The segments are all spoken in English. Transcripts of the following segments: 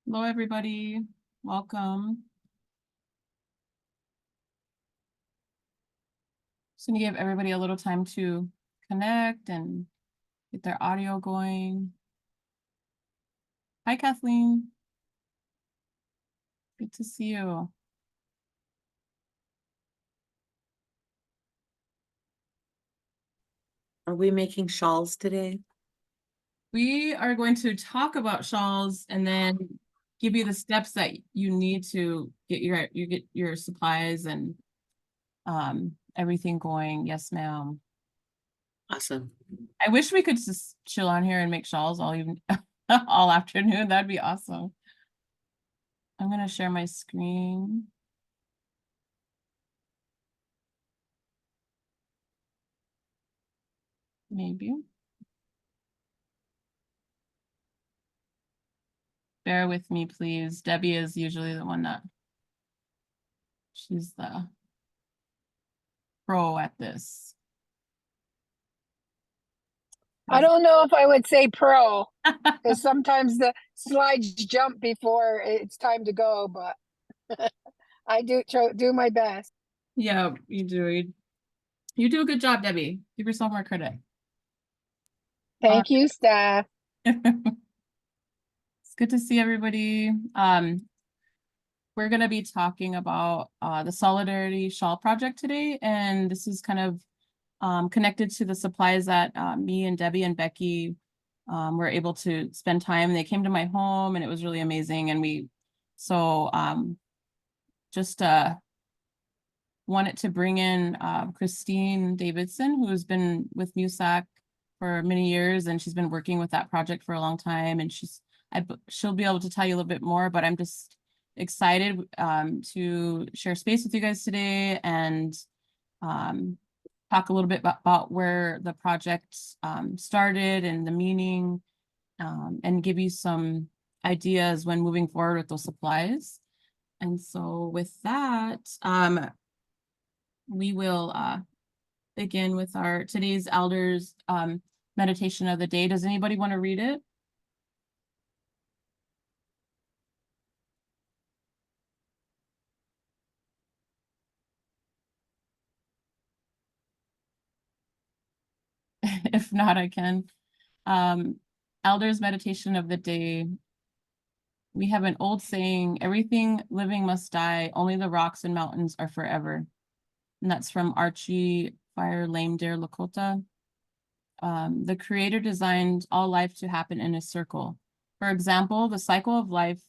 Hello, everybody. Welcome. Just gonna give everybody a little time to connect and get their audio going. Hi, Kathleen. Good to see you. Are we making shawls today? We are going to talk about shawls and then give you the steps that you need to get your supplies and everything going. Yes, ma'am. Awesome. I wish we could just chill on here and make shawls all even all afternoon. That'd be awesome. I'm gonna share my screen. Maybe. Bear with me, please. Debbie is usually the one that she's the pro at this. I don't know if I would say pro, because sometimes the slides jump before it's time to go, but I do my best. Yeah, you do. You do a good job, Debbie. Give yourself more credit. Thank you, staff. It's good to see everybody. We're going to be talking about the Solidarity Shawl Project today, and this is kind of connected to the supplies that me and Debbie and Becky were able to spend time. They came to my home, and it was really amazing. And just wanted to bring in Christine Davidson, who's been with MUSAC for many years, and she's been working with that project for a long time. And she'll be able to tell you a little bit more, but I'm just excited to share space with you guys today and talk a little bit about where the project started and the meaning, and give you some ideas when moving forward with those supplies. And so with that, we will begin with our today's elders meditation of the day. Does anybody want to read it? If not, I can. Elders meditation of the day. We have an old saying, everything living must die, only the rocks and mountains are forever. And that's from Archie Fire Lame Deer Lakota. The creator designed all life to happen in a circle. For example, the cycle of life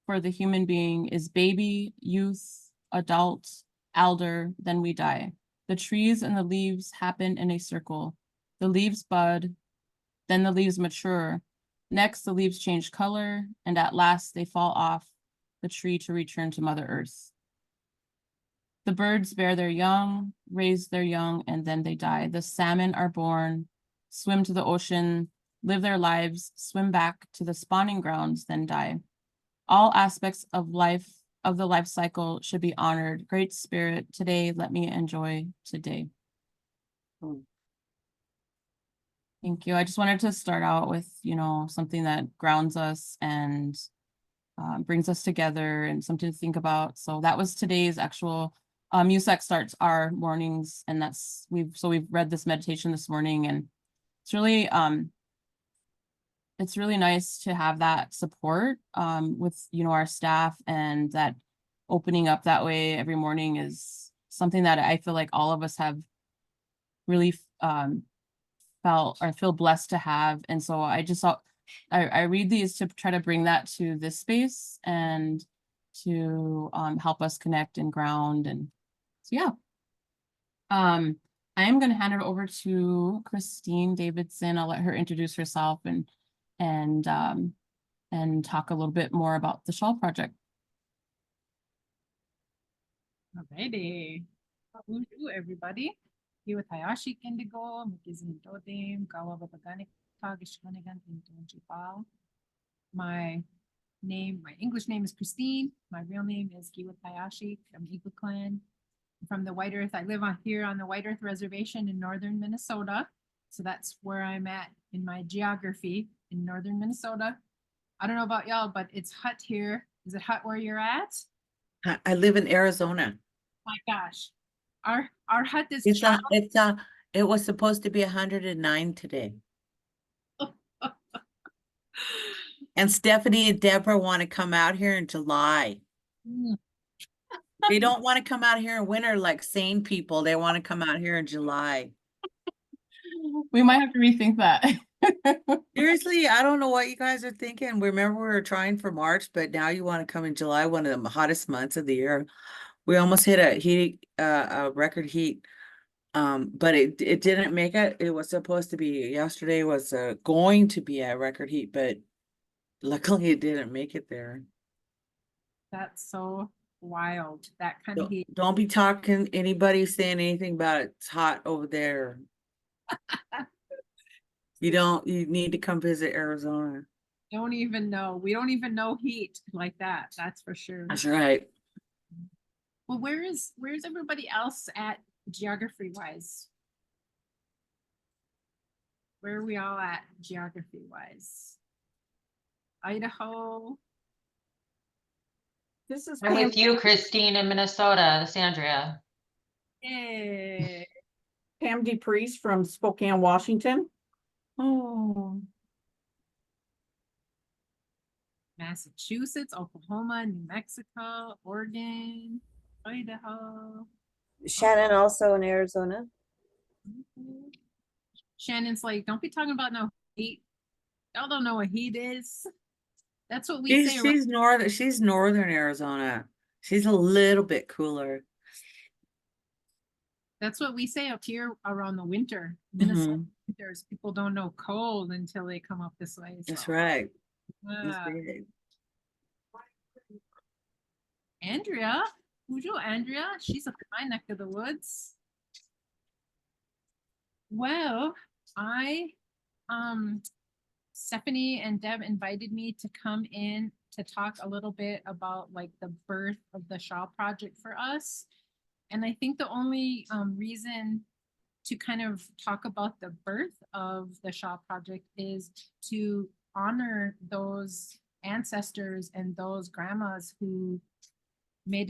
for the human being is baby, youth, adult, elder, then we die. The trees and the leaves happen in a circle. The leaves bud, then the leaves mature. Next, the leaves change color, and at last they fall off the tree to return to Mother Earth. The birds bear their young, raise their young, and then they die. The salmon are born, swim to the ocean, live their lives, swim back to the spawning grounds, then die. All aspects of life, of the life cycle, should be honored. Great Spirit, today, let me enjoy today. Thank you. I just wanted to start out with, something that grounds us and brings us together and something to think about. So that was today's actual MUSAC starts our mornings, and we've read this meditation this morning, and it's really nice to have that support with our staff, and that opening up that way every morning is something that I feel like all of us have really felt or feel blessed to have. And so I read these to try to bring that to this space and to help us connect and ground. And so yeah, I am going to hand it over to Christine Davidson. I'll let her introduce herself and talk a little bit more about the Shawl Project. Alrighty. Bonjour, everybody. Here Hayashi Kendigo, Mukizin Todim, Kawa Babaganik, Tagishkanigan, Intunjipal. My English name is Christine. My real name is Kiwat Hayashi from Eagle Clan. I'm from the White Earth. I live here on the White Earth Reservation in northern Minnesota. So that's where I'm at in my geography in northern Minnesota. I don't know about y'all, but it's hot here. Is it hot where you're at? I live in Arizona. My gosh. Our hut is It's child. it was supposed to be 109 today. And Stephanie and Deborah want to come out here in July. They don't want to come out here in winter like sane people. They want to come out here in July. We might have to rethink that. Seriously, I don't know what you guys are thinking. Remember, we were trying for March, but now you want to come in July, one of the hottest months of the year. We almost hit a record heat. But it didn't make it. It was supposed to be, yesterday was going to be a record heat, but luckily it didn't make it there. That's so wild. That kind of heat. Don't be talking, anybody saying anything about it's hot over there. You need to come visit Arizona. Don't even know. We don't even know heat like that. That's for sure. That's right. Well, where's everybody else at geography wise? Where are we all at geography wise? Idaho. This is I'm Pam. with you, Christine, in Minnesota, this is Andrea. Yay. Pam DePriest from Spokane, Washington. Oh, Massachusetts, Oklahoma, New Mexico, Oregon, Idaho. Shannon also in Arizona. Shannon's like, don't be talking about no heat. Y'all don't know what heat is. That's what we say. She's northern Arizona. She's a little bit cooler. That's what we say up here around the winter. Minnesota winters, people don't know cold until they come up this way. That's so. right. That's Ah, right. Andrea, Ujo Andrea, she's up in my neck of the woods. Well, Stephanie and Deb invited me to come in to talk a little bit about like the birth of the Shawl project for us. And I think the only reason to kind of talk about the birth of the Shawl project is to honor those ancestors and those grandmas who made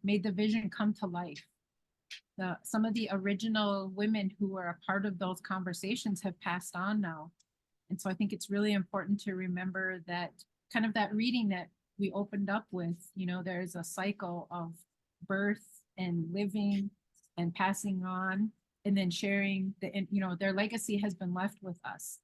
made the vision come to life. Some of the original women who were a part of those conversations have passed on now. And so I think it's really important to remember that kind of that reading that we opened up with, there's a cycle of birth and living and passing on and then sharing their legacy has been left with us.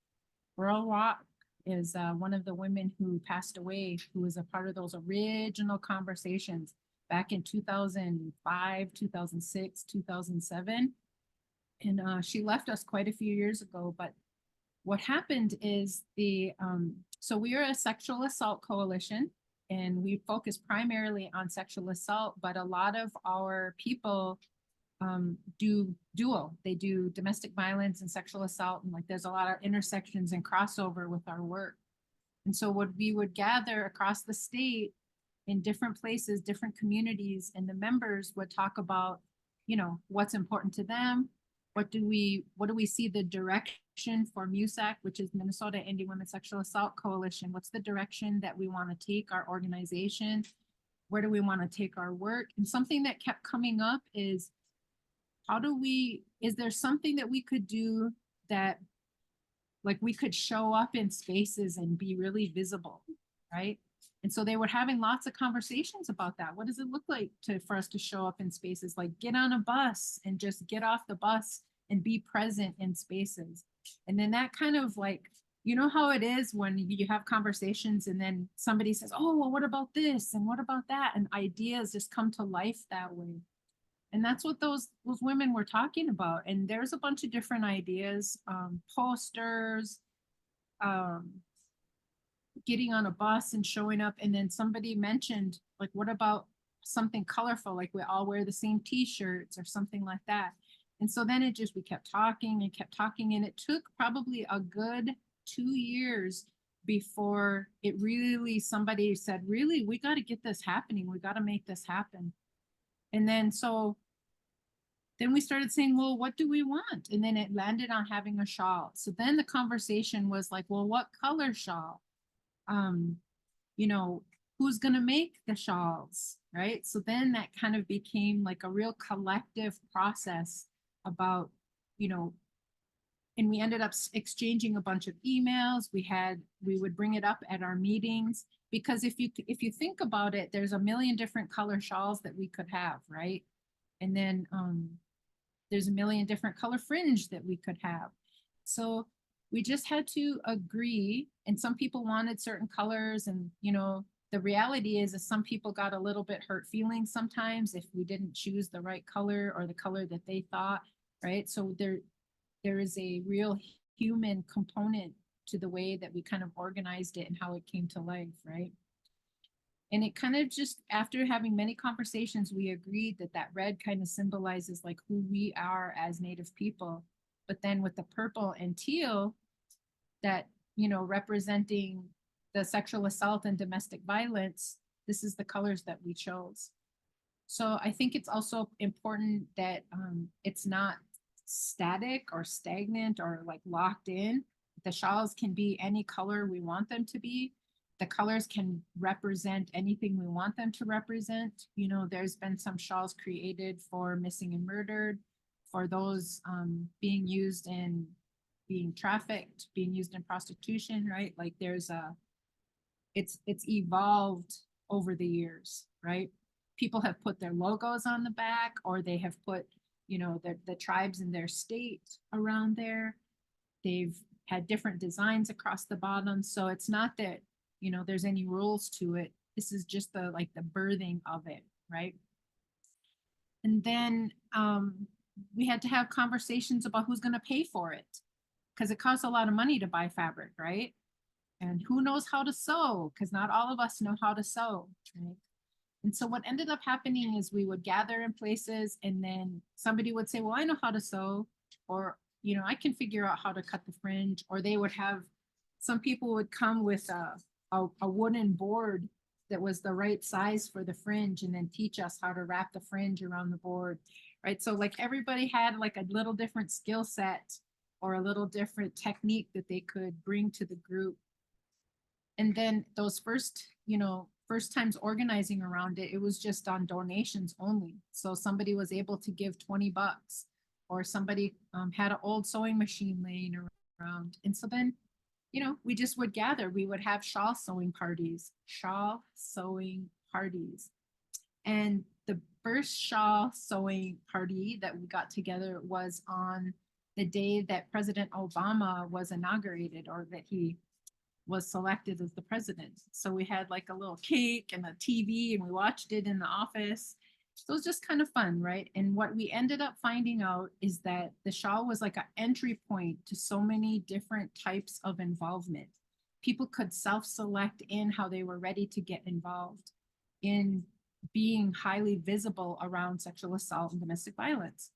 Burl Rock is one of the women who passed away, who was a part of those original conversations back in 2005, 2006, 2007. And she left us quite a few years ago. But what happened is so we are a sexual assault coalition and we focus primarily on sexual assault, but a lot of our people do dual. They do domestic violence and sexual assault. And like there's a lot of intersections and crossover with our work. And so what we would gather across the state in different places, different communities, and the members would talk about, what's important to them. What do we see the direction for MUSAC, which is Minnesota Indian Women Sexual Assault Coalition? What's the direction that we want to take our organization? Where do we want to take our work? And something that kept coming up is, is there something that we could do that like we could show up in spaces and be really visible, right? And so they were having lots of conversations about that. What does it look like for us to show up in spaces? Like get on a bus and just get off the bus and be present in spaces. And then that kind of like, you know how it is when you have conversations and then somebody says, oh, well, what about this? And what about that? And ideas just come to life that way. And that's what those women were talking about. And there's a bunch of different ideas, posters, getting on a bus and showing up. And then somebody mentioned, like, what about something colorful? Like we all wear the same t-shirts or something like that. And so then we kept talking and kept talking. And it took probably a good 2 years before somebody said, really, we got to get this happening. We got to make this happen. And then then we started saying, well, what do we want? And then it landed on having a shawl. So then the conversation was like, well, what color shawl? You know, who's going to make the shawls, right? So then that kind of became like a real collective process about, you know, and we ended up exchanging a bunch of emails. We would bring it up at our meetings, because if you think about it, there's a million different color shawls that we could have, right? And then there's a million different color fringe that we could have. So we just had to agree, and some people wanted certain colors, and you know, the reality is some people got a little bit hurt feelings sometimes if we didn't choose the right color or the color that they thought, right? So there is a real human component to the way that we kind of organized it and how it came to life, right? And it kind of just, after having many conversations, we agreed that that red kind of symbolizes like who we are as Native people. But then with the purple and teal, that, you know, representing the sexual assault and domestic violence, this is the colors that we chose. So I think it's also important that it's not static or stagnant or like locked in. The shawls can be any color we want them to be. The colors can represent anything we want them to represent. You know, there's been some shawls created for missing and murdered, for those being used in being trafficked, being used in prostitution, right? Like there's it's evolved over the years, right? People have put their logos on the back, or they have put, you know, the tribes in their state around there. They've had different designs across the bottom. So it's not that, you know, there's any rules to it. This is just the birthing of it, right? And then we had to have conversations about who's going to pay for it, because it costs a lot of money to buy fabric, right? And who knows how to sew, because not all of us know how to sew, right? And so what ended up happening is we would gather in places, and then somebody would say, well, I know how to sew, or, you know, I can figure out how to cut the fringe. Or they would have, some people would come with a wooden board that was the right size for the fringe, and then teach us how to wrap the fringe around the board, right? So like everybody had like a little different skill set or a little different technique that they could bring to the group. And then those first times organizing around it, it was just on donations only. So somebody was able to give $20, or somebody had an old sewing machine laying around. And so then, you know, we just would gather. We would have shawl sewing parties. And the first shawl sewing party that we got together was on the day that President Obama was inaugurated, or that he was selected as the president. So we had like a little cake and a TV, and we watched it in the office. So it was just kind of fun, right? And what we ended up finding out is that the shawl was like an entry point to so many different types of involvement. People could self-select in how they were ready to get involved in being highly visible around sexual assault and domestic violence.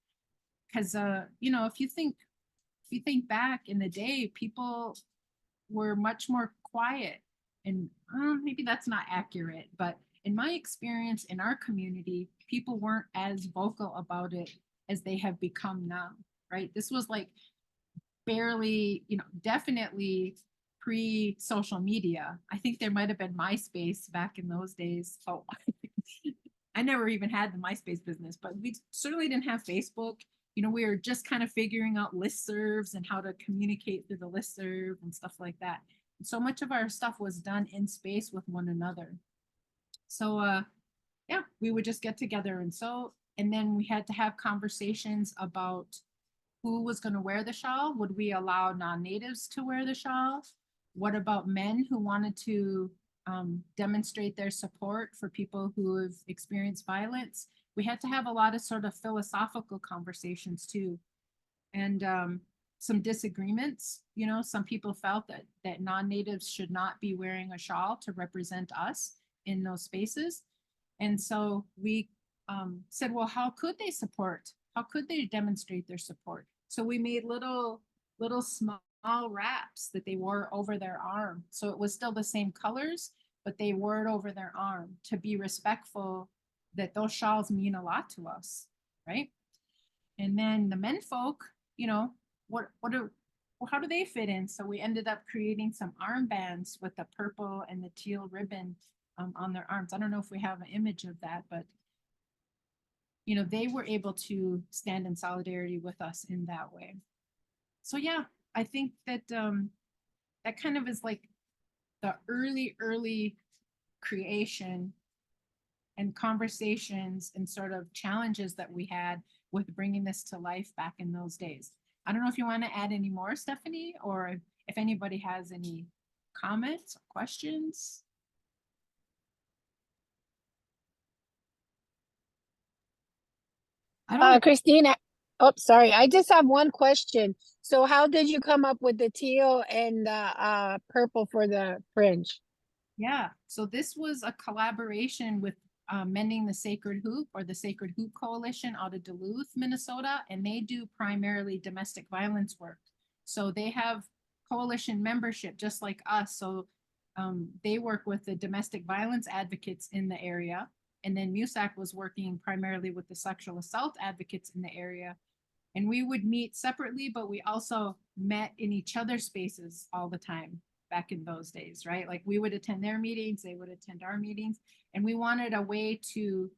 Because you know, if you think back in the day, people were much more quiet, and maybe that's not accurate, but in my experience in our community, people weren't as vocal about it as they have become now, right? This was like barely, you know, definitely pre-social media. I think there might have been MySpace back in those days. Oh, I never even had the MySpace business, but we certainly didn't have Facebook. You know, we were just kind of figuring out listservs and how to communicate through the listserv and stuff like that. And so much of our stuff was done in space with one another. So yeah, we would just get together and sew. And then we had to have conversations about who was going to wear the shawl. Would we allow non-natives to wear the shawl? What about men who wanted to demonstrate their support for people who have experienced violence? We had to have a lot of sort of philosophical conversations too. And some disagreements. You know, some people felt that non-natives should not be wearing a shawl to represent us in those spaces. And so we said, well, how could they support? How could they demonstrate their support? So we made little small wraps that they wore over their arm. So it was still the same colors, but they wore it over their arm to be respectful that those shawls mean a lot to us, right? And then the men folk, you know, how do they fit in? So we ended up creating some armbands with the purple and the teal ribbon on their arms. I don't know if we have an image of that, but you know, they were able to stand in solidarity with us in that way. So yeah, I think that that kind of is like the early creation and conversations and sort of challenges that we had with bringing this to life back in those days. I don't know if you want to add any more, Stephanie, or if anybody has any comments or questions. I don't, Christina, oh, sorry, I just have one question. So how did you come up with the teal and the purple for the fringe? Yeah, so this was a collaboration with Mending the Sacred Hoop, or the Sacred Hoop Coalition out of Duluth, Minnesota, and they do primarily domestic violence work. So they have coalition membership just like us. So they work with the domestic violence advocates in the area. And then MUSAC was working primarily with the sexual assault advocates in the area. And we would meet separately, but we also met in each other's spaces all the time back in those days, right? Like we would attend their meetings, they would attend our meetings, and we wanted a way to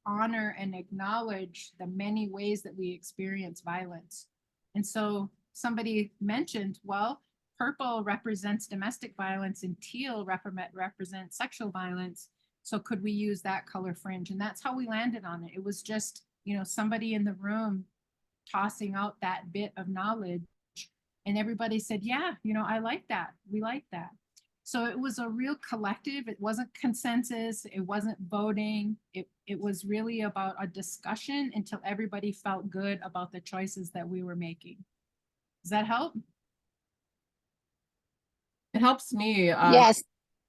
honor and acknowledge the many ways that we experience violence. And so somebody mentioned, well, purple represents domestic violence and teal represents sexual violence. So could we use that color fringe? And that's how we landed on it. It was just, you know, somebody in the room tossing out that bit of knowledge, and everybody said, yeah, you know, I like that. We like that. So it was a real collective. It wasn't consensus. It wasn't voting. It was really about a discussion until everybody felt good about the choices that we were making. Does that help? it helps me. Yes.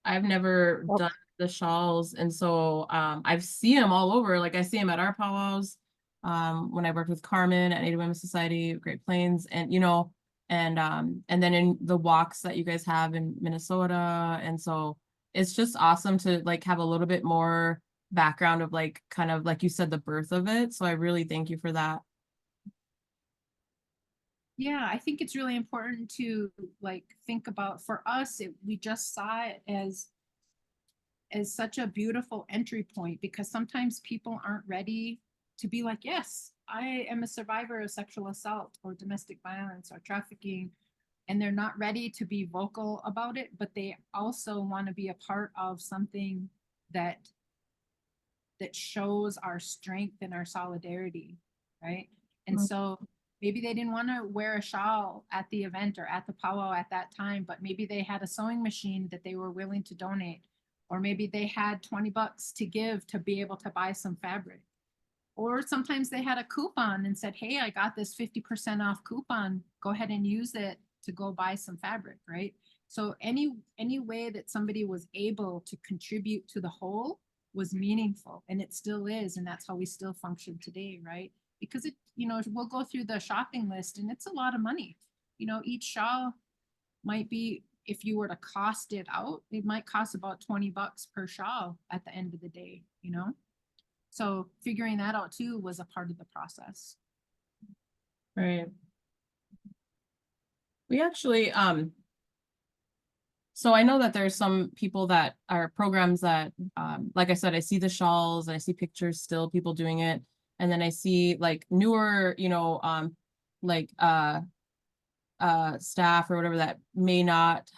I've never Oh. done the shawls, and so I've seen them all over. Like I see them at our powwows, when I worked with Carmen at Native Women's Society of Great Plains, and you know, and then in the walks that you guys have in Minnesota, and so it's just awesome to like have a little bit more background of like kind of like you said, the birth of it. So I really thank you for that. Yeah, I think it's really important to like think about, for us, we just saw it as such a beautiful entry point, because sometimes people aren't ready to be like, yes, I am a survivor of sexual assault or domestic violence or trafficking, and they're not ready to be vocal about it, but they also want to be a part of something that shows our strength and our solidarity, right? And Mhm. so maybe they didn't want to wear a shawl at the event or at the powwow at that time, but maybe they had a sewing machine that they were willing to donate, or maybe they had $20 to give to be able to buy some fabric. Or sometimes they had a coupon and said, hey, I got this 50% off coupon, go ahead and use it to go buy some fabric, right? So any way that somebody was able to contribute to the whole was meaningful, and it still is, and that's how we still function today, right? Because it, you know, we'll go through the shopping list and it's a lot of money. You know, each shawl might be, if you were to cost it out, it might cost about $20 per shawl at the end of the day, you know? So figuring that out too was a part of the process. Right. We actually, so I know that there's some people that are programs that, like I said, I see the shawls and I see pictures still, people doing it. And then I see like newer, you know, like, staff or whatever that may not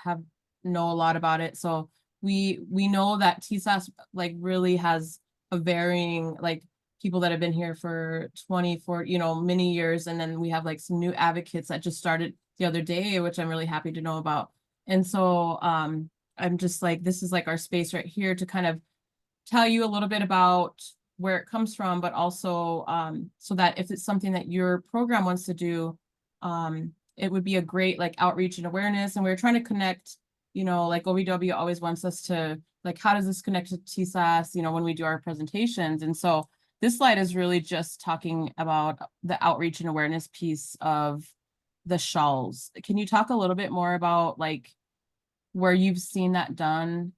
know a lot about it. So we know that TSAS like really has a varying, like people that have been here for 24, you know, many years. And then we have like some new advocates that just started the other day, which I'm really happy to know about. And so I'm just like, this is like our space right here to kind of tell you a little bit about where it comes from, but also so that if it's something that your program wants to do, it would be a great like outreach and awareness. And we're trying to connect, you know, like OVW always wants us to like, how does this connect to TSAS, you know, when we do our presentations? And so this slide is really just talking about the outreach and awareness piece of the shawls. Can you talk a little bit more about like where you've seen that done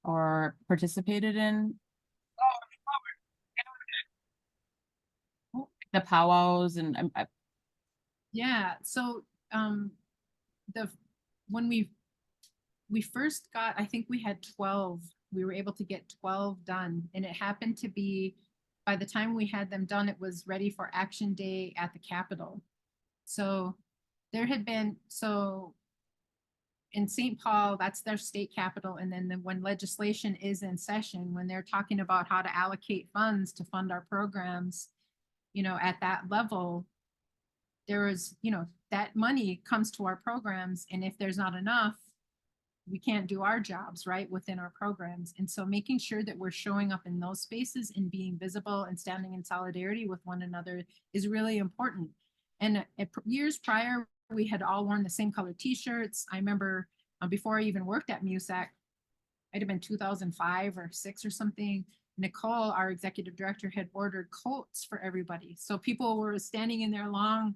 or participated in? the powwows and Yeah, so the when we first got, I think we had 12. We were able to get 12 done, and it happened to be by the time we had them done, it was ready for Action Day at the Capitol. So there had been in St. Paul, that's their state capital, and then when legislation is in session, when they're talking about how to allocate funds to fund our programs, at that level, there is, that money comes to our programs, and if there's not enough, we can't do our jobs right within our programs. And so making sure that we're showing up in those spaces and being visible and standing in solidarity with one another is really important. And years prior, we had all worn the same color t-shirts. I remember before I even worked at MUSAC, might have been 2005 or 6 or something, Nicole, our executive director, had ordered coats for everybody. So people were standing in their long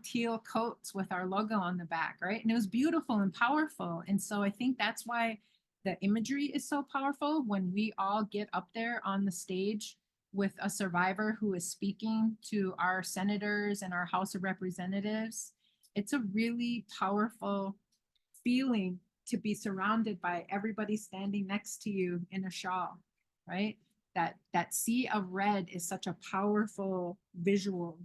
teal coats with our logo on the back, right? And it was beautiful and powerful. And so I think that's why the imagery is so powerful when we all get up there on the stage with a survivor who is speaking to our senators and our House of Representatives. It's a really powerful feeling to be surrounded by everybody standing next to you in a shawl, right? That sea of red is such a powerful visual.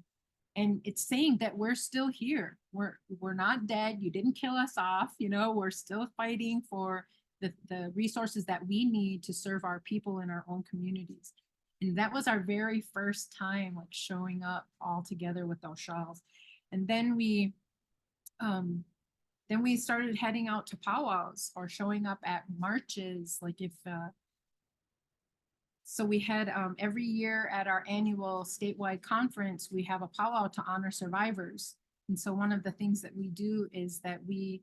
And it's saying that we're still here. We're not dead. You didn't kill us off. We're still fighting for the resources that we need to serve our people in our own communities. And that was our very first time like showing up all together with those shawls. And then we started heading out to powwows or showing up at marches. Like so we had every year at our annual statewide conference, we have a powwow to honor survivors. And so one of the things that we do is that we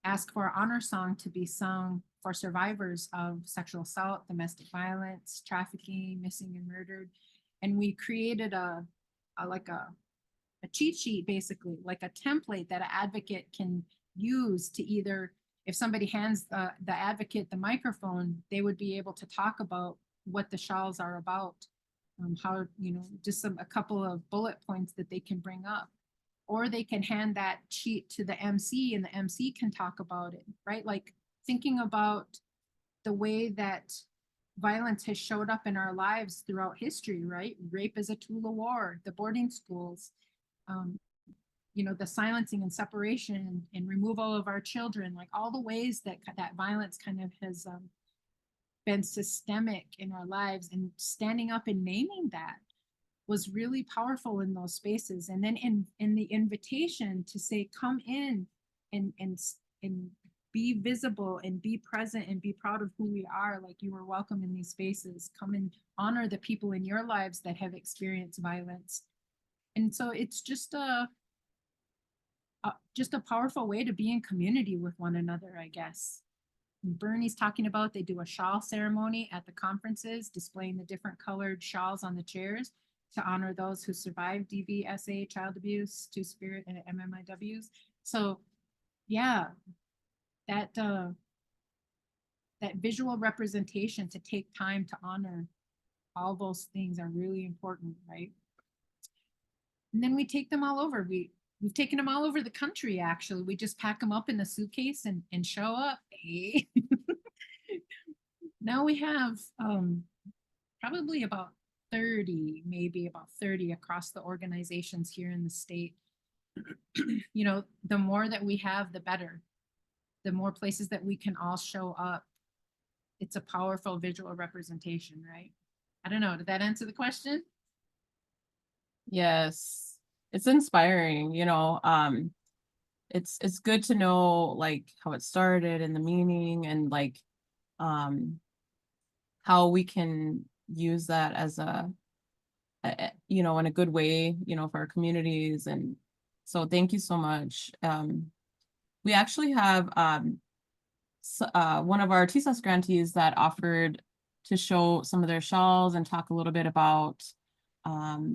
ask for an honor song to be sung for survivors of sexual assault, domestic violence, trafficking, missing and murdered. And we created a cheat sheet, basically, like a template that an advocate can use to either, if somebody hands the advocate the microphone, they would be able to talk about what the shawls are about, how, just a couple of bullet points that they can bring up. Or they can hand that sheet to the MC and the MC can talk about it, right? Like thinking about the way that violence has showed up in our lives throughout history, right? Rape is a tool of war, the boarding schools, the silencing and separation and removal of our children, like all the ways that violence kind of has been systemic in our lives, and standing up and naming that was really powerful in those spaces. And then in the invitation to say, come in and be visible and be present and be proud of who we are, like you were welcome in these spaces. Come and honor the people in your lives that have experienced violence. And so it's just a powerful way to be in community with one another, I guess. And Bernie's talking about, they do a shawl ceremony at the conferences, displaying the different colored shawls on the chairs to honor those who survived DV, SA, child abuse, Two-Spirit, and MMIWs. So yeah, that visual representation, to take time to honor all those things, are really important, right? And then we take them all over. We've taken them all over the country, actually. We just pack them up in a suitcase and show up. Hey. Now we have probably about 30, maybe about 30 across the organizations here in the state. The more that we have, the better. The more places that we can all show up. It's a powerful visual representation, right? I don't know. Did that answer the question? yes, it's inspiring, it's good to know like how it started and the meaning and like how we can use that as in a good way, for our communities. And so thank you so much. We actually have one of our TSAS grantees that offered to show some of their shawls and talk a little bit about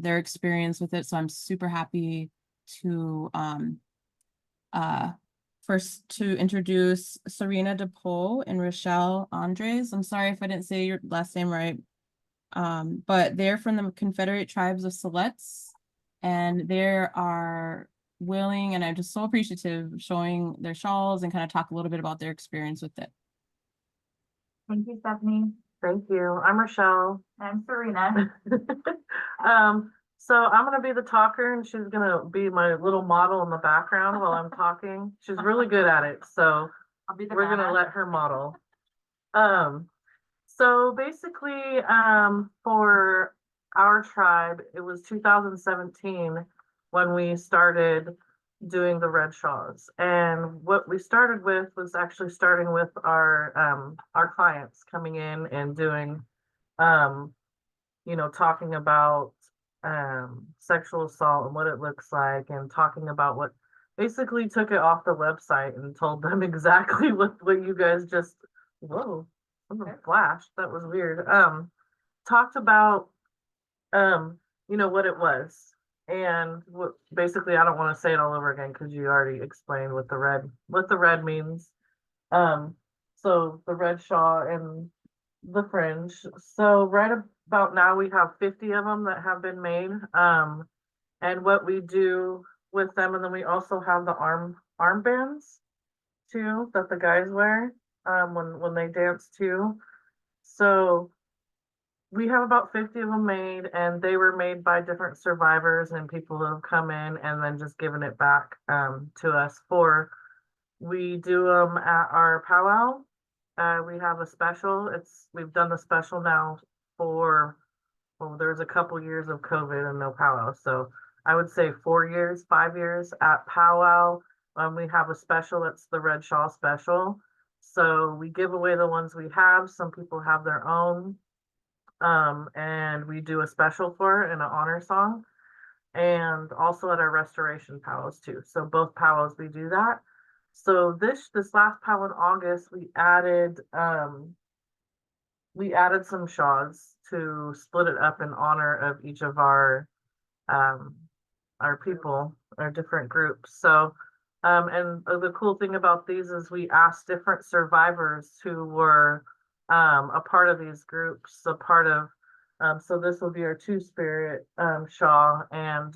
their experience with it. So I'm super happy to first to introduce Serena DePaul and Rochelle Andres. I'm sorry if I didn't say your last name right. But they're from the Confederate Tribes of Siletz, and they are willing, and I'm just so appreciative of showing their shawls and kind of talk a little bit about their experience with it. Thank you, Stephanie. Thank you. I'm Rochelle. I'm Serena. So I'm gonna be the talker and she's gonna be my little model in the background while I'm talking. She's really good at it, so I'll be the we're gonna badass. let her model. So basically, for our tribe, it was 2017 when we started doing the red shawls. And what we started with was actually starting with our clients coming in and doing, talking about sexual assault and what it looks like, and talking about what basically took it off the website and told them exactly what you guys just, whoa, something flashed. That was weird. Talked about, what it was. And what basically, I don't want to say it all over again because you already explained what the red means. So the red shawl and the fringe. So right about now we have 50 of them that have been made. And what we do with them, and then we also have the armbands too that the guys wear when they dance too. So we have about 50 of them made, and they were made by different survivors and people who have come in and then just given it back to us we do them at our powwow. We have a special. We've done the special now for, well, there's a couple years of COVID and no powwow. So I would say 4 years, 5 years at powwow. We have a special, that's the Red Shawl special. So we give away the ones we have. Some people have their own. And we do a special for it and an honor song. And also at our restoration powwows too. So both powwows we do that. So this last powwow in August, we added some shawls to split it up in honor of each of our people, our different groups. So and the cool thing about these is we asked different survivors who were a part of these groups, so this will be our two-spirit shawl, and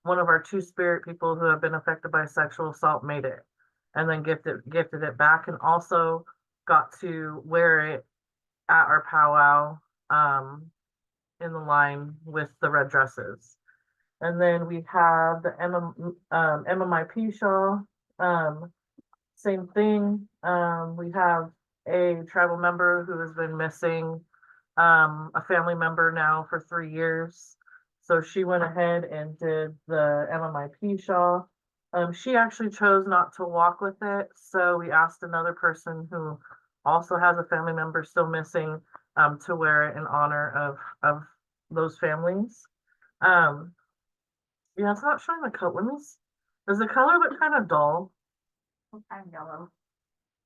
one of our two-spirit people who have been affected by sexual assault made it and then gifted it back, and also got to wear it at our powwow in the line with the red dresses. And then we have the MMIP shawl. Same thing. We have a tribal member who has been missing, a family member now for 3 years. So she went ahead and did the MMIP shawl. She actually chose not to walk with it. So we asked another person who also has a family member still missing to wear it in honor of those families. Yeah, it's not showing the color. Does the color look kind of dull? I'm yellow.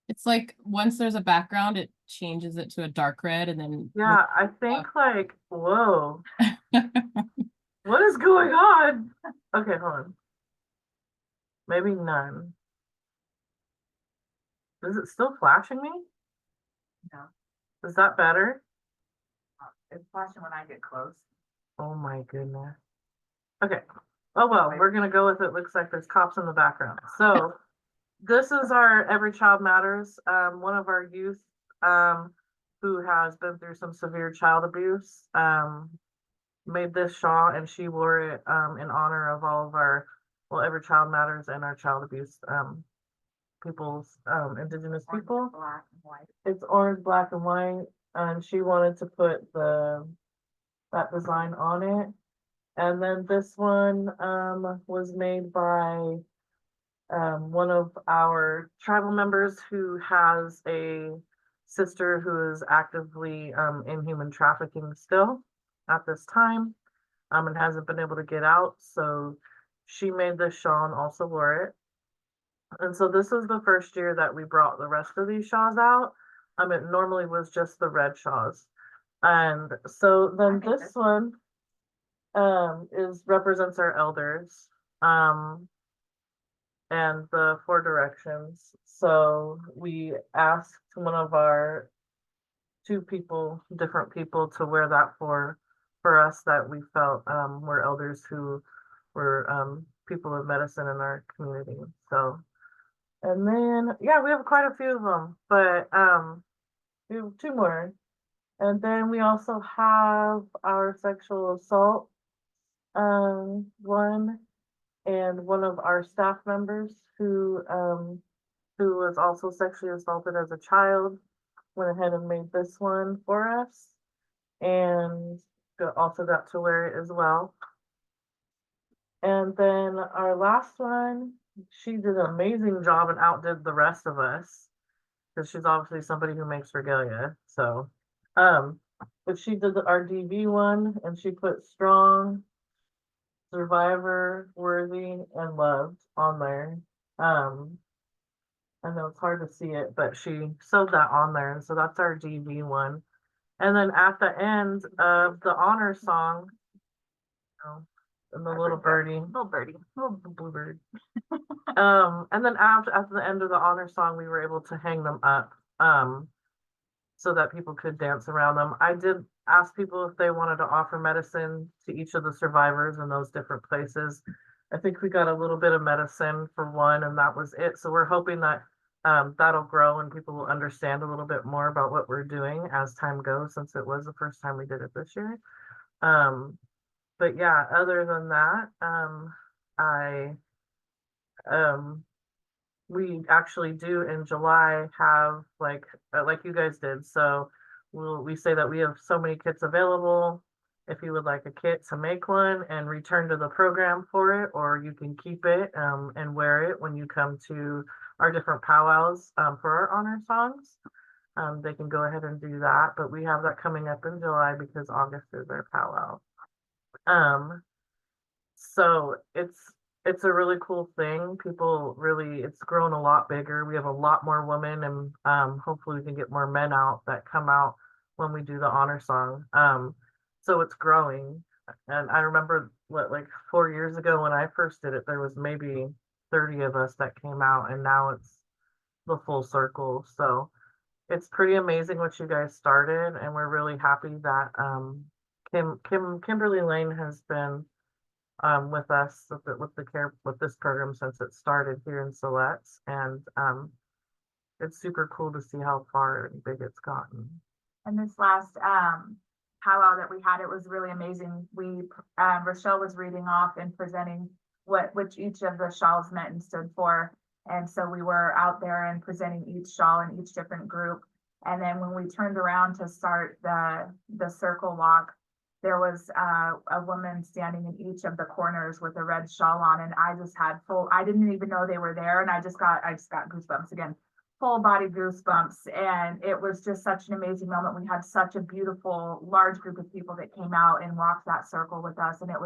It's like once there's a background, it changes it to a dark red, and then Yeah, I think like, whoa, what is going on? Okay, hold on. Maybe none. Is it still flashing me? No. Is that better? It's flashing when I get close. Oh my goodness. Okay. Oh well, we're gonna go with it. Looks like there's cops in the background. So this is our Every Child Matters. One of our youth who has been through some severe child abuse made this shawl, and she wore it in honor of all of our, well, Every Child Matters and our child abuse people's indigenous people. Black and white. It's orange, black, and white, and she wanted to put that design on it. And then this one was made by one of our tribal members who has a sister who is actively in human trafficking still at this time, and hasn't been able to get out. So she made this shawl and also wore it. And so this was the first year that we brought the rest of these shawls out. It normally was just the red shawls. And so then this one represents our elders and the 4 directions. So we asked one of our different people to wear that for us that we felt were elders who were people of medicine in our community. So, and then yeah, we have quite a few of them, but we have two more. And then we also have our sexual assault one, and one of our staff members who was also sexually assaulted as a child went ahead and made this one for us, and also got to wear it as well. And then our last one, she did an amazing job and outdid the rest of us because she's obviously somebody who makes regalia. So, but she did our DV one, and she put strong, survivor, worthy, and loved on there. I know it's hard to see it, but she sewed that on there, and so that's our DV one. And then at the end of the honor song, and the little birdie, little bluebird. And then at the end of the honor song, we were able to hang them up, so that people could dance around them. I did ask people if they wanted to offer medicine to each of the survivors in those different places. I think we got a little bit of medicine for one, and that was it. So we're hoping that that'll grow and people will understand a little bit more about what we're doing as time goes, since it was the first time we did it this year. But yeah, other than that, we actually do in July have like you guys did. So we say that we have so many kits available. If you would like a kit, to make one and return to the program for it, or you can keep it and wear it when you come to our different powwows for our honor songs. They can go ahead and do that, but we have that coming up in July because August is our powwow. So it's a really cool thing. People really, it's grown a lot bigger. We have a lot more women, and hopefully we can get more men out that come out when we do the honor song. So it's growing. And I remember like 4 years ago when I first did it, there was maybe 30 of us that came out, and now it's the full circle. So it's pretty amazing what you guys started, and we're really happy that Kimberly Lane has been with us with this program since it started here in Siletz, and it's super cool to see how far and big it's gotten. And this last powwow that we had, it was really amazing. Rochelle was reading off and presenting which each of the shawls meant and stood for. And so we were out there and presenting each shawl in each different group. And then when we turned around to start the circle walk, there was a woman standing in each of the corners with a red shawl on, and I just had I didn't even know they were there, and I just got goosebumps again, full body goosebumps. And it was just such an amazing moment. We had such a beautiful, large group of people that came out and walked that circle with us, and it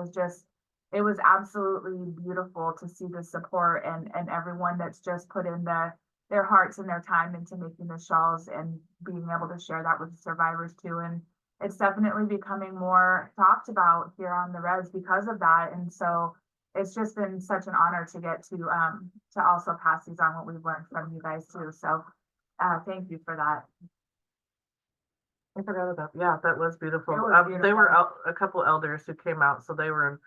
was absolutely beautiful to see the support and everyone that's just put in their hearts and their time into making the shawls and being able to share that with the survivors too. And it's definitely becoming more talked about here on the res because of that. And so it's just been such an honor to get to also pass these on, what we've learned from you guys too. So thank you for that. I forgot about, yeah, that was beautiful. It was They were beautiful. a couple elders who came out, so they were in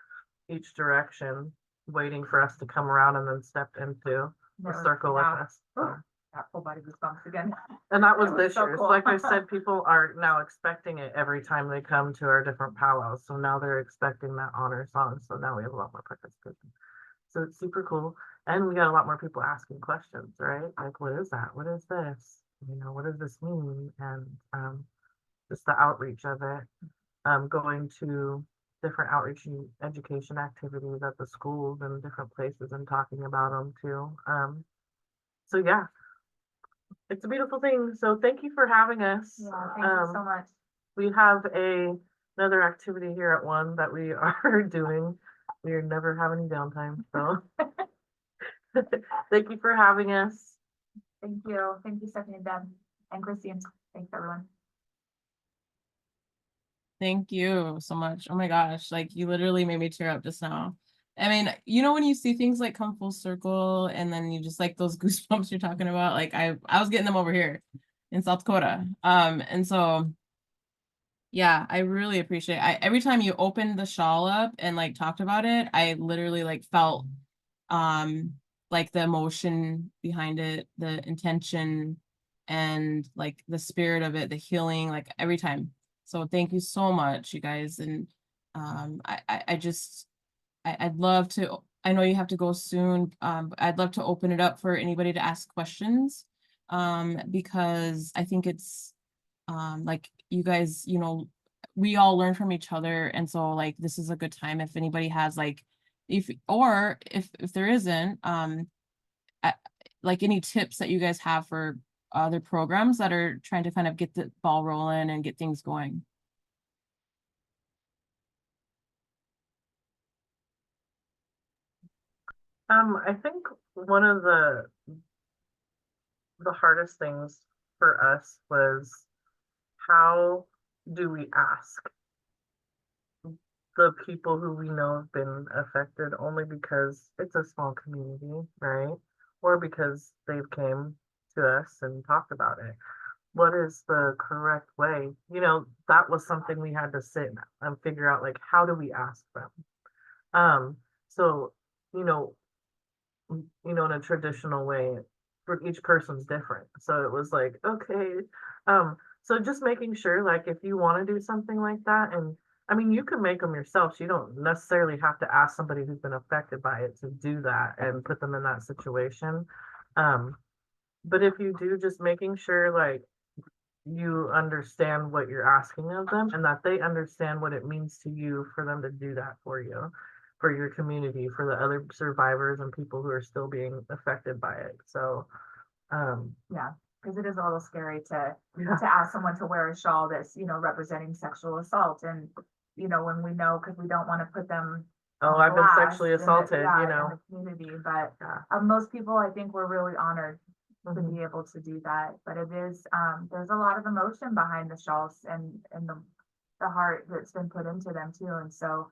each direction waiting for us to come around and then stepped into the circle with us. So. Got full body goosebumps again. And that was It this so year. cool. Like I said, people are now expecting it every time they come to our different powwows. So now they're expecting that honor song. So now we have a lot more participation. So it's super cool. And we got a lot more people asking questions, right? Like, what is that? What is this? You know, what does this mean? And just the outreach of it. Going to different outreach and education activities at the schools and different places and talking about them too. So yeah. It's a beautiful thing. So thank you for having us. Yeah, thank you so much. We have another activity here at 1 that we are doing. We are never having any downtime. So thank you for having us. Thank you. Thank you, Stephanie and Deb and Christine. Thanks, everyone. Thank you so much. Oh my gosh, like you literally made me tear up just now. I mean, you know, when you see things like come full circle and then you just like those goosebumps you're talking about, like I was getting them over here. in South Dakota. And so yeah, I really appreciate every time you opened the shawl up and like talked about it, I literally like felt like the emotion behind it, the intention and like the spirit of it, the healing, like every time. So thank you so much, you guys. And I just I'd love to, I know you have to go soon. But I'd love to open it up for anybody to ask questions. Because I think it's like you guys, you know, we all learn from each other. And so like this is a good time if anybody has like if there isn't, uh, like any tips that you guys have for other programs that are trying to kind of get the ball rolling and get things going. I think one of the hardest things for us was how do we ask the people who we know have been affected only because it's a small community, right? Or because they've came to us and talked about it. What is the correct way? You know, that was something we had to sit and figure out, like, how do we ask them? So, you know, in a traditional way, for each person's different. So it was like, okay, so just making sure, like, if you want to do something like that, and I mean, you can make them yourself. So you don't necessarily have to ask somebody who's been affected by it to do that and put them in that situation. But if you do, just making sure, like, you understand what you're asking of them and that they understand what it means to you for them to do that for you, for your community, for the other survivors and people who are still being affected by it. So, Yeah, because it is a little scary to yeah. ask someone to wear a shawl that's, representing sexual assault. And, when we know, because we don't want to put them Oh, on I've been blast sexually in the- assaulted, yeah, you know. in the community. But Yeah. most people, I think, were really honored to Mhm. be able to do that. But it is, there's a lot of emotion behind the shawls and the heart that's been put into them too. And so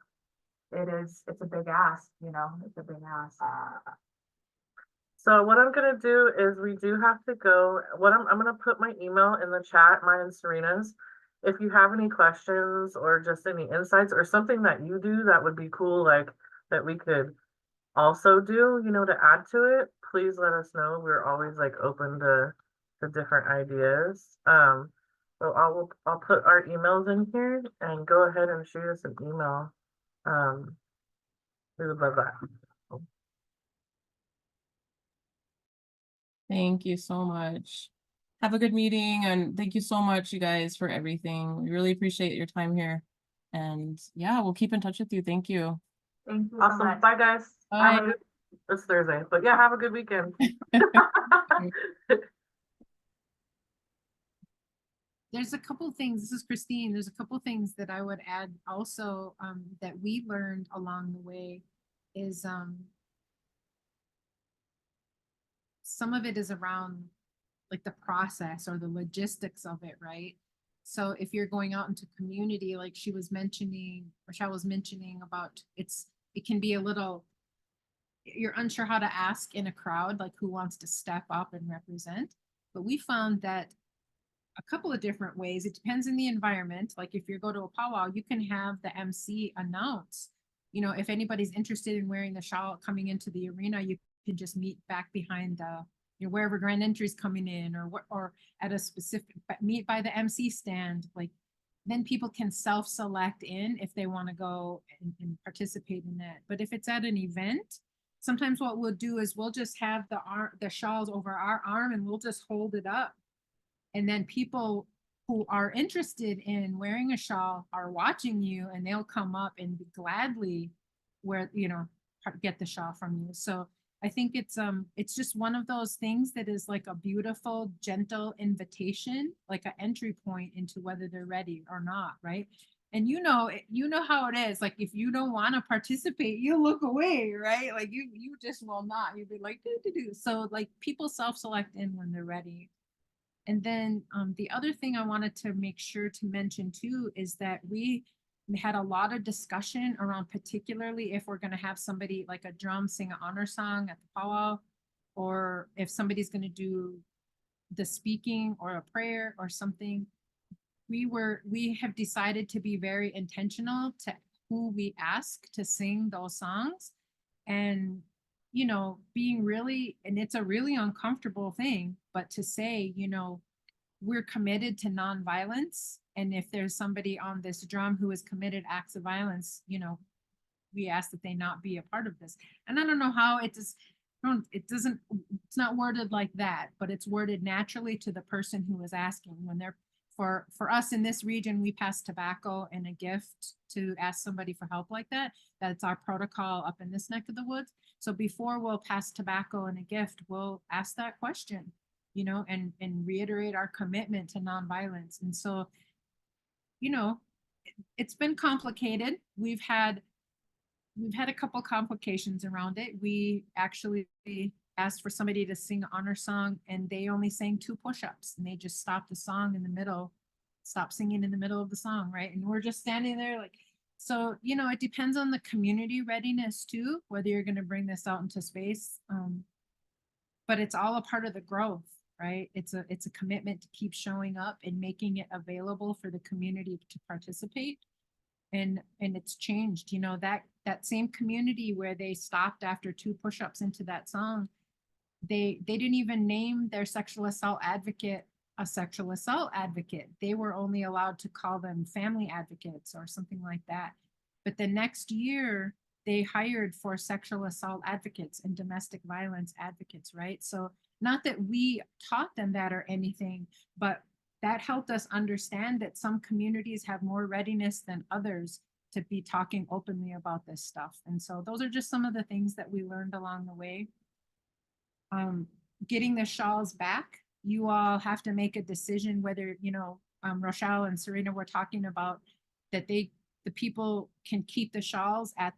it's a big ask, it's a big ask. So what I'm gonna do is we do have to go. I'm gonna put my email in the chat, mine and Serena's. If you have any questions or just any insights or something that you do that would be cool, like that we could also do, to add to it, please let us know. We're always like open to different ideas. So I'll put our emails in here and go ahead and shoot us an email. We would love that. Thank you so much. Have a good meeting and thank you so much, you guys, for everything. We really appreciate your time here. And yeah, we'll keep in touch with you. Thank you. Thank you so Awesome. much. Bye, guys. Bye. It's Thursday, but yeah, have a good weekend. There's a couple things, this is Christine, there's a couple things that I would add also, that we learned along the way is, some of it is around like the process or the logistics of it, right? So if you're going out into community, like she was mentioning, or Shawl was mentioning about, it can be a little, you're unsure how to ask in a crowd, like who wants to step up and represent. But we found that a couple of different ways. It depends on the environment. Like if you go to a powwow, you can have the MC announce, if anybody's interested in wearing the shawl coming into the arena, you can just meet back behind the, wherever grand entry is coming in, or at a specific, meet by the MC stand. Like then people can self-select in if they want to go and participate in that. But if it's at an event, sometimes what we'll do is we'll just have the shawls over our arm and we'll just hold it up. And then people who are interested in wearing a shawl are watching you and they'll come up and gladly get the shawl from you. So I think it's just one of those things that is like a beautiful, gentle invitation, like an entry point into whether they're ready or not, right? And you know how it is. Like if you don't want to participate, you look away, right? Like you just will not. You'll be like, do. So like people self-select in when they're ready. And then the other thing I wanted to make sure to mention too is that we had a lot of discussion around, particularly if we're going to have somebody like a drum sing an honor song at the powwow, or if somebody's going to do the speaking or a prayer or something, we have decided to be very intentional to who we ask to sing those songs. And, you know, being really, and it's a really uncomfortable thing, but to say, you know, we're committed to nonviolence. And if there's somebody on this drum who has committed acts of violence, you know, we ask that they not be a part of this. And I don't know how it does, it's not worded like that, but it's worded naturally to the person who is asking. When they're, for us in this region, we pass tobacco and a gift to ask somebody for help like that. That's our protocol up in this neck of the woods. So before we'll pass tobacco and a gift, we'll ask that question, you know, and reiterate our commitment to nonviolence. And so, you know, it's been complicated. We've had a couple complications around it. We actually asked for somebody to sing an honor song and they only sang 2 push-ups and they just stopped the song in the middle, stopped singing in the middle of the song, right? And we're just standing there like, so, you know, it depends on the community readiness too, whether you're going to bring this out into space. But it's all a part of the growth, right? It's a commitment to keep showing up and making it available for the community to participate. And it's changed, you know, that same community where they stopped after 2 push-ups into that song, they didn't even name their sexual assault advocate a sexual assault advocate. They were only allowed to call them family advocates or something like that. But the next year they hired for sexual assault advocates and domestic violence advocates, right? So not that we taught them that or anything, but that helped us understand that some communities have more readiness than others to be talking openly about this stuff. And so those are just some of the things that we learned along the way. Getting the shawls back, you all have to make a decision whether, you know, Rochelle and Serena were talking about that the people can keep the shawls at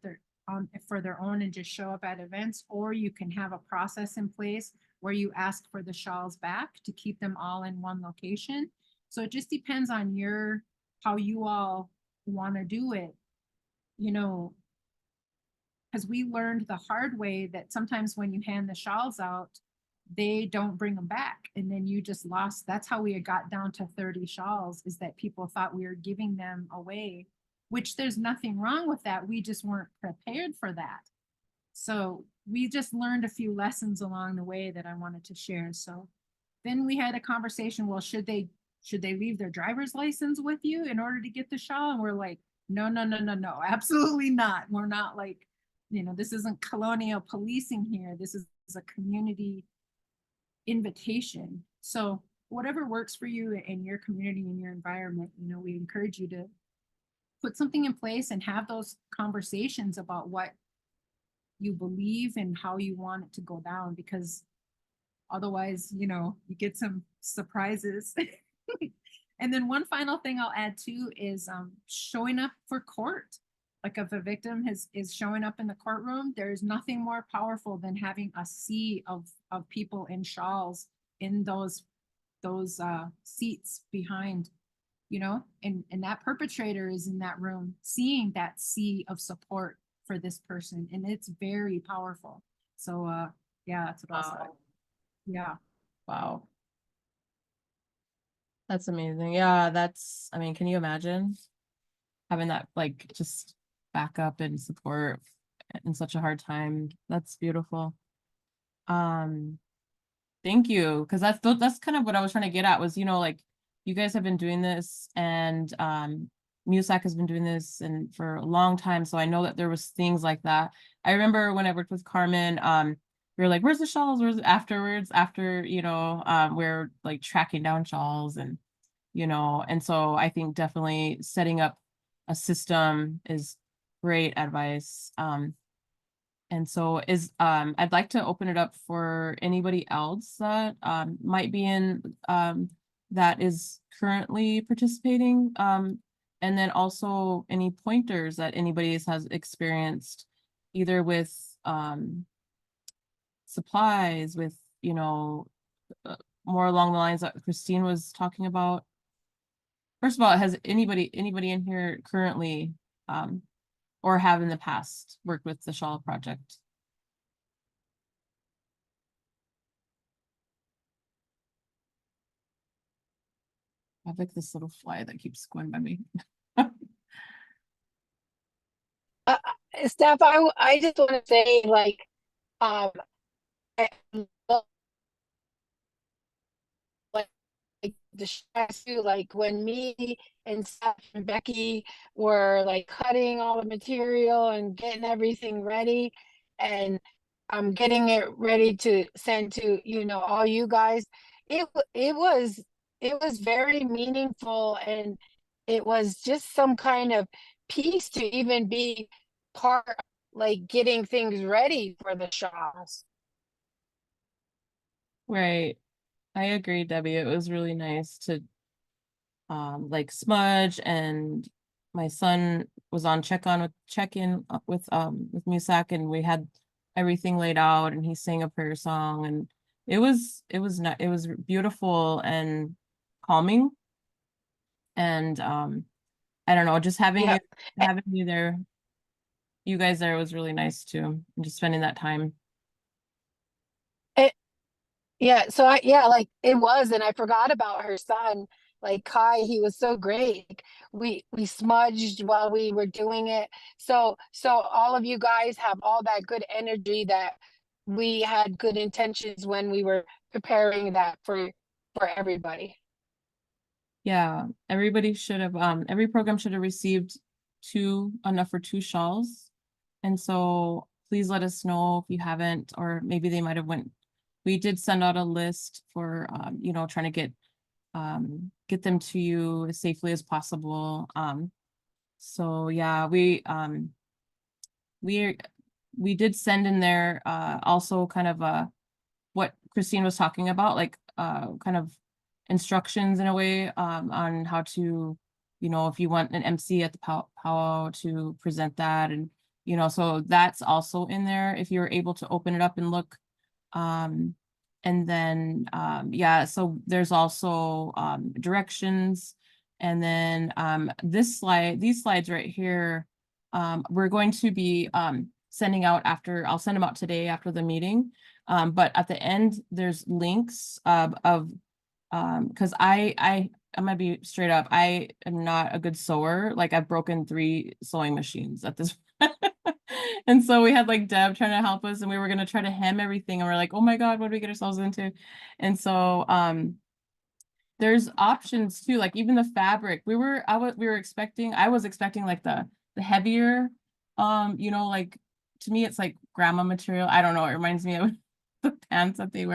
for their own and just show up at events, or you can have a process in place where you ask for the shawls back to keep them all in one location. So it just depends on how you all want to do it, you know, because we learned the hard way that sometimes when you hand the shawls out, they don't bring them back. And then you just lost. That's how we got down to 30 shawls, is that people thought we were giving them away, which there's nothing wrong with that. We just weren't prepared for that. So we just learned a few lessons along the way that I wanted to share. So then we had a conversation, well, should they leave their driver's license with you in order to get the shawl? And we're like, no, absolutely not. We're not like, you know, this isn't colonial policing here. This is a community invitation. So whatever works for you in your community, in your environment, you know, we encourage you to put something in place and have those conversations about what you believe and how you want it to go down, because otherwise, you know, you get some surprises. And then one final thing I'll add too is showing up for court. Like if a victim is showing up in the courtroom, there's nothing more powerful than having a sea of people in shawls in those seats behind, you know, and that perpetrator is in that room seeing that sea of support for this person, and it's very powerful. So yeah, that's what I'll say. Yeah. Wow. That's amazing. Yeah, I mean, can you imagine having that, like, just backup and support in such a hard time? That's beautiful. Thank you, because that's kind of what I was trying to get at was, you know, like, you guys have been doing this, and MUSAC has been doing this and for a long time, so I know that there was things like that. I remember when I worked with Carmen, we were like, where's the shawls? Where's afterwards, after, you know, we're like tracking down shawls, and you know, and so I think definitely setting up a system is great advice. And so I'd like to open it up for anybody else that might be in that is currently participating. And then also any pointers that anybody has experienced, either with supplies, with, you know, more along the lines that Christine was talking about. First of all, has anybody in here currently or have in the past worked with the Shawl project? I have like this little fly that keeps going by me. Steph, I just want to say, like, um, I love, like the stress too, like when me and Steph and Becky were like cutting all the material and getting everything ready, and I'm getting it ready to send to, you know, all you guys. It was very meaningful, and it was just some kind of peace to even be part, like getting things ready for the Shaws. Right. I agree, Debbie. It was really nice to like smudge, and my son was on check-in with Musak, and we had everything laid out, and he sang a prayer song, and it was beautiful and calming, and I don't know, just Yeah. having you there, you guys there, was really nice too, and just spending that time. Yeah, like it was, and I forgot about her son, like Kai, he was so great. Like, we smudged while we were doing it. So all of you guys have all that good energy that we had good intentions when we were preparing that for everybody. Yeah, everybody should have, every program should have received enough for 2 shawls. And so please let us know if you haven't, or maybe they might have we did send out a list for, you know, trying to get them to you as safely as possible. So yeah, we we did send in there, also kind of, what Christine was talking about, like kind of instructions in a way, on how to, you know, if you want an MC at the powwow to present that, and you know, so that's also in there if you're able to open it up and look. And then yeah, so there's also directions, and then these slides right here, we're going to be sending out after, I'll send them out today after the meeting. But at the end, there's links of because I'm gonna be straight up, I am not a good sewer. Like, I've broken 3 sewing machines at this and so we had like Deb trying to help us, and we were gonna try to hem everything, and we're like, oh my God, what do we get ourselves into? And so there's options too, like even the fabric. We were expecting, I was expecting like the heavier, you know, like, to me it's like grandma material. I don't know, it reminds me of the pants that they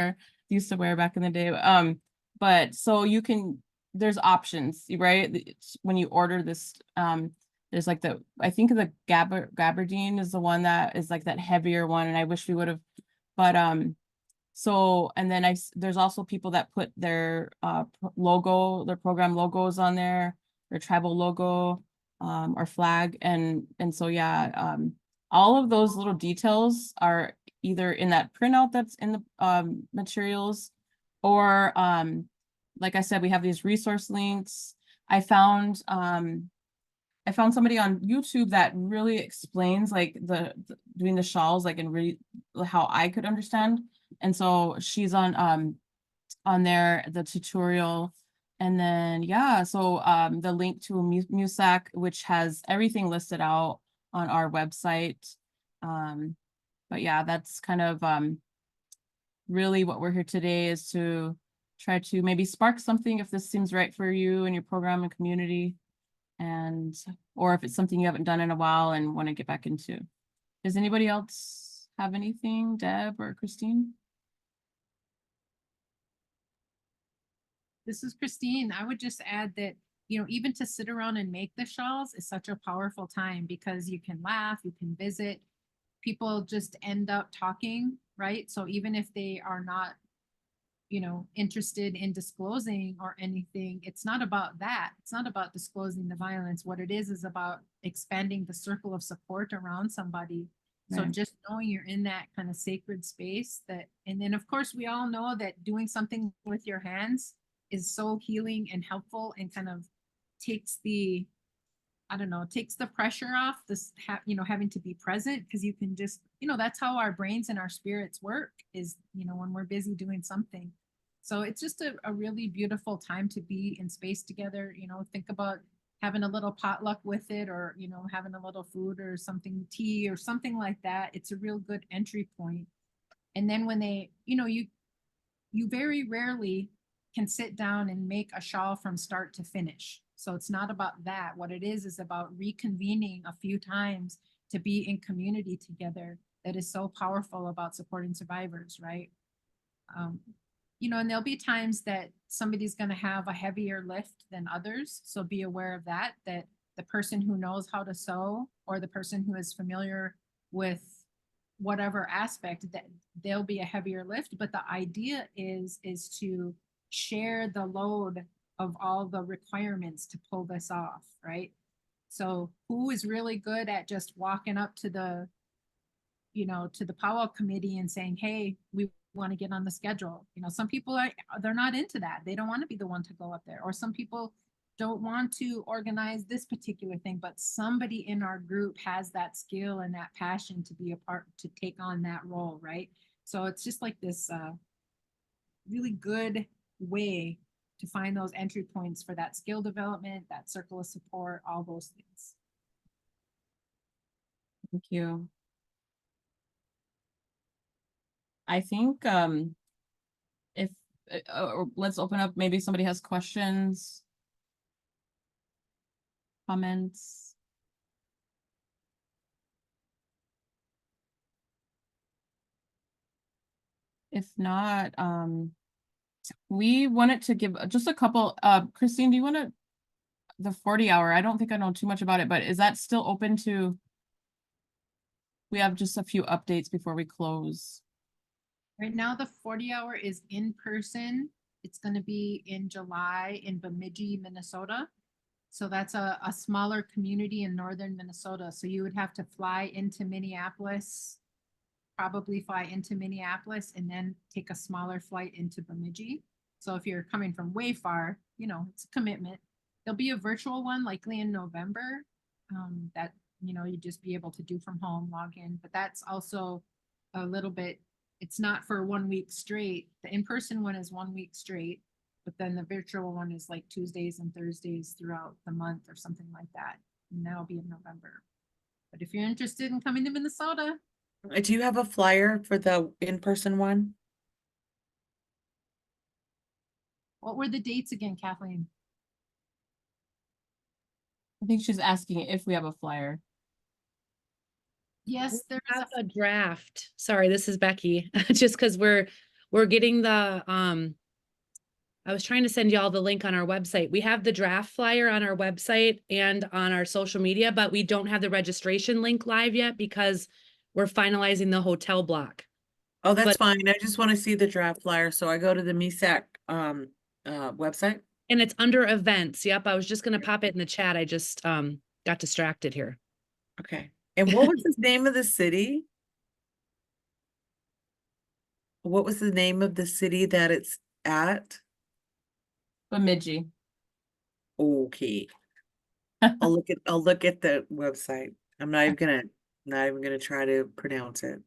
used to wear back in the day. But so there's options, right? When you order this, there's like I think the gabardine is the one that is like that heavier one, and I wish we would have, but so, and then there's also people that put their their program logos on there, their tribal logo, or flag. And so, yeah, all of those little details are either in that printout that's in the materials, or like I said, we have these resource links. I found somebody on YouTube that really explains like doing the shawls, like in really how I could understand. And so she's on there, the tutorial. And then yeah, so the link to Musak, which has everything listed out on our website. But yeah, that's kind of really what we're here today, is to try to maybe spark something if this seems right for you and your program and community, and or if it's something you haven't done in a while and want to get back into. Does anybody else have anything, Deb or Christine? This is Christine. I would just add that, you know, even to sit around and make the shawls is such a powerful time, because you can laugh, you can visit. People just end up talking, right? So even if they are not, you know, interested in disclosing or anything, it's not about that. It's not about disclosing the violence. What it is about expanding the circle of support around somebody. So Right. just knowing you're in that kind of sacred space, and then of course we all know that doing something with your hands is so healing and helpful, and kind of takes the, I don't know, takes the pressure off this, you know, having to be present, because you can just, you know, that's how our brains and our spirits work, is, you know, when we're busy doing something. So it's just a really beautiful time to be in space together. You know, think about having a little potluck with it, or, you know, having a little food or something, tea or something like that. It's a real good entry point. And then when they, you know, you very rarely can sit down and make a shawl from start to finish. So it's not about that. What it is about reconvening a few times to be in community together that is so powerful about supporting survivors, right? You know, and there'll be times that somebody's going to have a heavier lift than others. So be aware of that, that the person who knows how to sew or the person who is familiar with whatever aspect, that there'll be a heavier lift. But the idea is to share the load of all the requirements to pull this off, right? So who is really good at just walking up to the, you know, to the powwow committee and saying, hey, we want to get on the schedule. You know, some people are, they're not into that. They don't want to be the one to go up there. Or some people don't want to organize this particular thing, but somebody in our group has that skill and that passion to be a part, to take on that role, right? So it's just like this really good way to find those entry points for that skill development, that circle of support, all those things. Thank you. I think if or let's open up, maybe somebody has questions, comments. If not, we wanted to give just a couple, Christine, do you want to, the 40-hour, I don't think I know too much about it, but is that still open to, we have just a few updates before we close. Right now, the 40-hour is in person. It's going to be in July in Bemidji, Minnesota. So that's a smaller community in northern Minnesota. So you would have to fly into Minneapolis, probably fly into Minneapolis and then take a smaller flight into Bemidji. So if you're coming from way far, you know, it's a commitment. There'll be a virtual one likely in November that, you know, you just be able to do from home, log in. But that's also a little bit, it's not for 1 week straight. The in-person one is 1 week straight, but then the virtual one is like Tuesdays and Thursdays throughout the month or something like that. And that'll be in November. But if you're interested in coming to Minnesota, Do you have a flyer for the in-person one? what were the dates again, Kathleen? I think she's asking if we have a flyer. Yes, there's Have a draft. Sorry, this is Becky. Just because we're getting the I was trying to send y'all the link on our website. We have the draft flyer on our website and on our social media, but we don't have the registration link live yet because we're finalizing the hotel block. Oh, that's But- fine. I just want to see the draft flyer. So I go to the MISAC website. And it's under events. Yep, I was just gonna pop it in the chat. I just got distracted here. Okay. And what was the name of the city? What was the name of the city that it's at? Bemidji. Okay. I'll look at the website. I'm not even gonna try to pronounce it.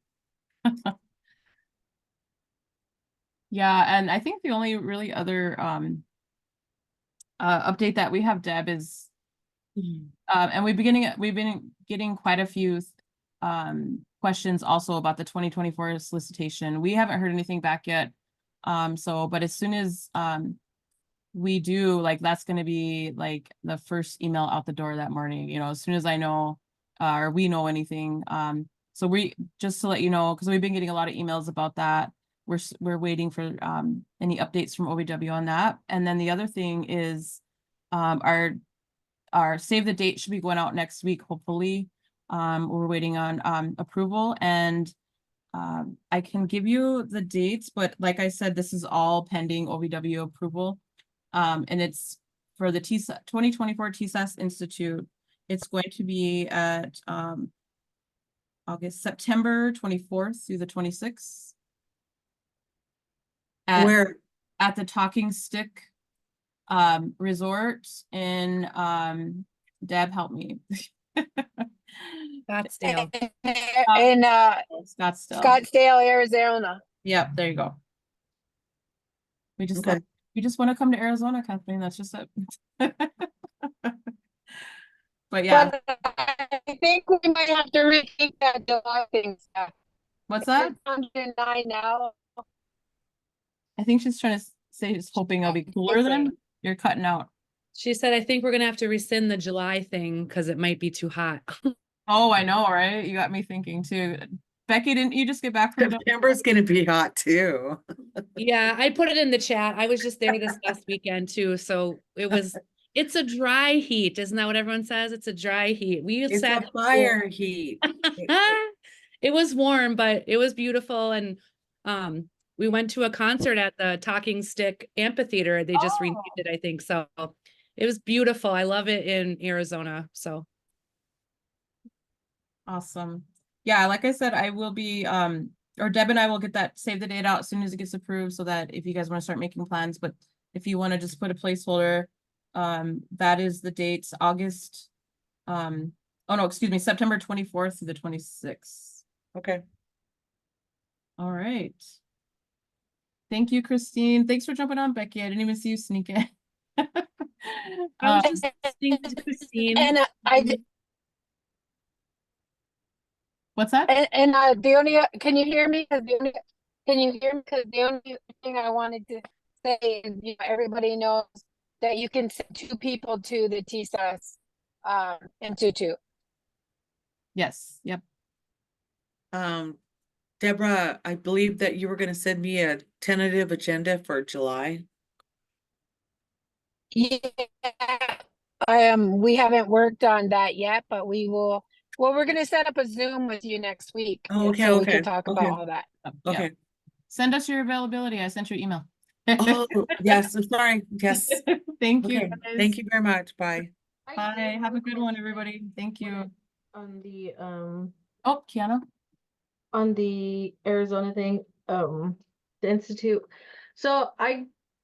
Yeah, and I think the only really other update that we have, Deb, is and we've been getting quite a few questions also about the 2024 solicitation. We haven't heard anything back yet. But as soon as we do, like, that's going to be like the first email out the door that morning, you know, as soon as I know or we know anything. So we, just to let you know, because we've been getting a lot of emails about that. We're waiting for any updates from OVW on that. And then the other thing is our save the date should be going out next week, hopefully. We're waiting on approval, and I can give you the dates, but like I said, this is all pending OVW approval. And it's for the 2024 TSAS Institute. It's going to be at September 24th through the 26th. Where? At the Talking Stick resort in Deb, help me. Scottsdale. In Scottsdale. Scottsdale, Arizona. Yep, there you go. We just Okay. love, we just want to come to Arizona, Kathleen. That's just it. But yeah, But I think we might have to rethink that July thing. Steph. what's that? It's 109 now. I think she's trying to say she's hoping it'll be cooler then. You're cutting out. She said, I think we're gonna have to rescind the July thing because it might be too hot. Oh, I know, right? You got me thinking too. Becky, didn't you just get back from Dublin? September's gonna be hot too. Yeah, I put it in the chat. I was just there this last weekend too, so it's a dry heat. Isn't that what everyone says? It's a dry heat. We It's sat a fire heat. it was warm, but it was beautiful. And we went to a concert at the Talking Stick Amphitheater. They just renamed it, I think. So it was beautiful. I love it in Arizona. So Awesome. Yeah, like I said, I will be or Deb and I will get that save the date out as soon as it gets approved so that if you guys want to start making plans, but if you want to just put a placeholder, that is the dates, August, oh no, excuse me, September 24th to the 26th. Okay. All right. Thank you, Christine. Thanks for jumping on, Becky. I didn't even see you sneak in. I was just listening to Christine. And What's that? the only, can you hear me? Can you hear me? Because the only thing I wanted to say is, everybody knows that you can send 2 people to the TSAS in Tutu. Yes. Yep. Deborah, I believe that you were gonna send me a tentative agenda for July. Yeah, we haven't worked on that yet, but we will. Well, we're gonna set up a Zoom with you next week, Oh, okay, so we okay, can talk okay. about all that. Yeah. Okay. Send us your availability. I sent you an email. Oh, yes, I'm sorry. Yes. Thank you. Okay. Guys. Thank you very much. Bye. Bye. Have a good one, everybody. Thank you. On Oh, Kiana. the Arizona thing, the Institute. So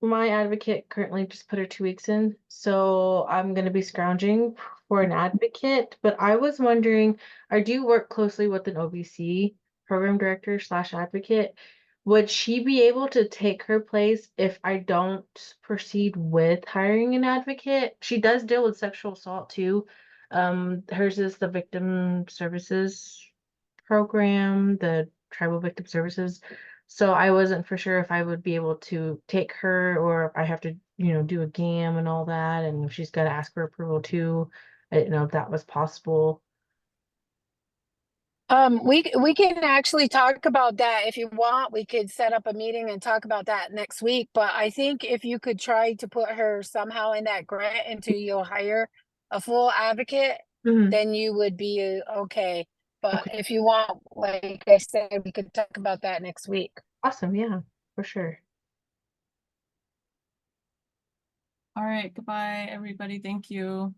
my advocate currently just put her 2 weeks in, so I'm gonna be scrounging for an advocate, but I was wondering, I do work closely with an OBC program director / advocate. Would she be able to take her place if I don't proceed with hiring an advocate? She does deal with sexual assault too. Hers is the victim services program, the tribal victim services. So I wasn't for sure if I would be able to take her or if I have to, do a GAM and all that. And if she's got to ask for approval too. I didn't know if that was possible. We can actually talk about that if you want. We could set up a meeting and talk about that next week. But I think if you could try to put her somehow in that grant until you'll hire a full advocate, Mhm. then you would be okay. But Okay. if you want, like I said, we could talk about that next week. Awesome. Yeah, for sure. All right. Goodbye, everybody. Thank you.